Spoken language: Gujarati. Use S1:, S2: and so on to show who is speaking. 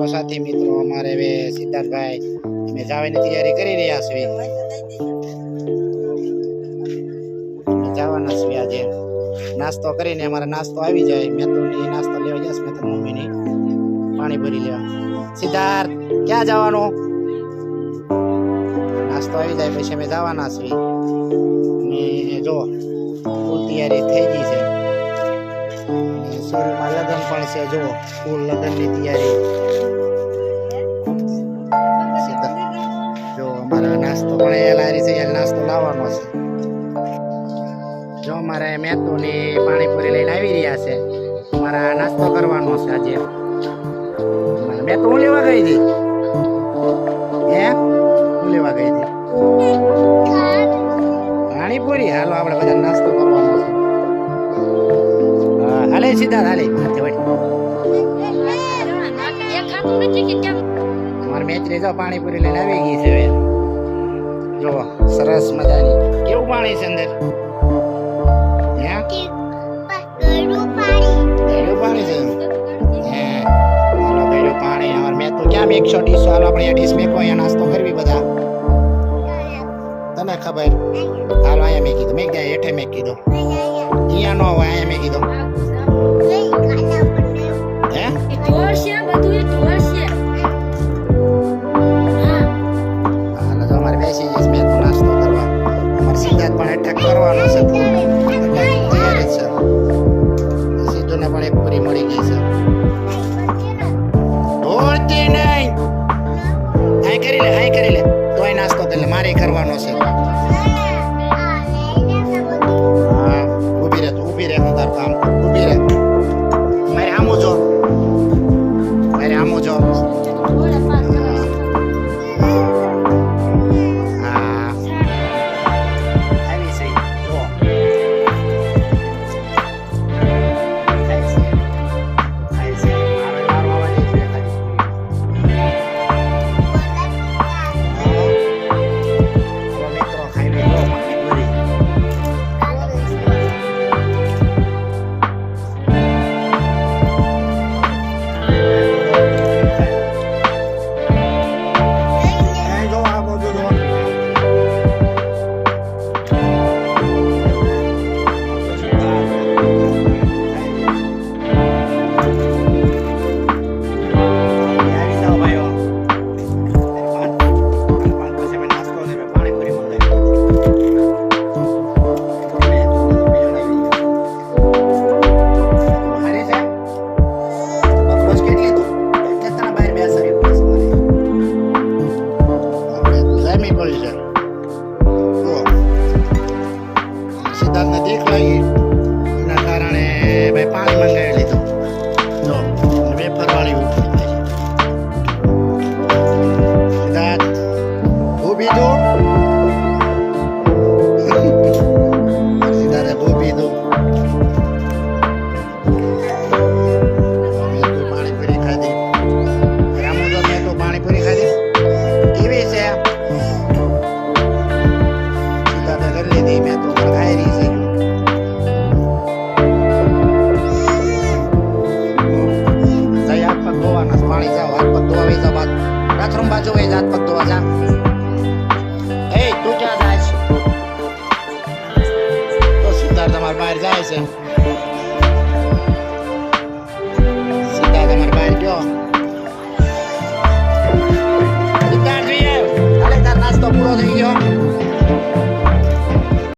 S1: તો સાથી મિત્રો અમારે હવે સિદ્ધાર્થભાઈ અમે જવાની તૈયારી કરી રહ્યા છીએ. જવાના છીએ આજે નાસ્તો કરીને. અમારે નાસ્તો આવી જાય. મેં તો નાસ્તો લેવા જઈશ. મેં તો મમ્મીની પાણી ભરી લેવા. સિદ્ધાર્થ ક્યાં જવાનું? નાસ્તો આવી જાય પછી અમે જવાના છીએ. ને જો ફૂલ તૈયારી થઈ ગઈ છે. સ્કૂલમાં લગ્ન પણ છે. જો સ્કૂલ લગ્નની તૈયારી. જો અમારા નાસ્તો પણ એ લારી છે. નાસ્તો લાવવાનો છે. જો અમારે મેતુની પાણીપુરી લઈને આવી રહ્યા છે. અમારા નાસ્તો કરવાનો છે આજે. મેં તો હું લેવા ગઈ હતી. હું લેવા ગઈ હતી પાણીપુરી. હાલો આપણે બધા નાસ્તો કરવાનો છે. હાલે સિદ્ધાર્થ હાલે. અમારી મેત્રી જો પાણીપુરી લઈને આવી ગઈ છે. જો સરસ મજાની. કેવું પાણી છે અંદર? પાણી છે. પાણી અમારે મેં તો ક્યાં મેકશો ડીશ? હાલો આપણે ડીશ મેકો. અહીંયા નાસ્તો કરવી બધા. તને ખબર? હાલો અહીંયા મેં કીધું. મેં ક્યાં હેઠે મેં કીધું. અહીંયા નો હોય. અહીંયા મેં કીધું. હાલો તો અમારે બેસી જઈશ મેં તો નાસ્તો કરવા. અમારે સિદ્ધાર્થ પણ એટેક કરવાનો છે. તૈયારી છે. સીધુને પણ એક પૂરી મળી ગઈ છે. ઢોળતી નહીં. અહીં કરી લે. અહીં કરી લે. તોય નાસ્તો કરી લે. મારે કરવાનો છે. હા ઊભી રહે. તું ઊભી રહે. હું તારું કામ ઊભી રહે. મારે આમું જો. મારે આમું જો. સિદ્ધાર્થને દેખ લાગી એના કારણે ભાઈ પાણી મંગાવી લીધું. જો વેફર વાળી સિદ્ધાર્થ ઊભી દો. સિદ્ધાર્થે ઊભી દો. પાણીપુરી ખાધી. રામુ તો મેં તો પાણીપુરી ખાધી. કેવી છે? સિદ્ધાર્થે કરી લીધી. મેં તો ખાઈ રહી છે. પાણી જાઓ. હાથ પગ ધોવા વહી જાઓ. બાથરૂમ બાજુ વહી જા. હાથ પગ ધોવા જા. એ તું ક્યાં જાય છે? તો સિદ્ધાર્થ તમારે બહાર જાય છે. સિદ્ધાર્થ તમારે બહાર ગયો.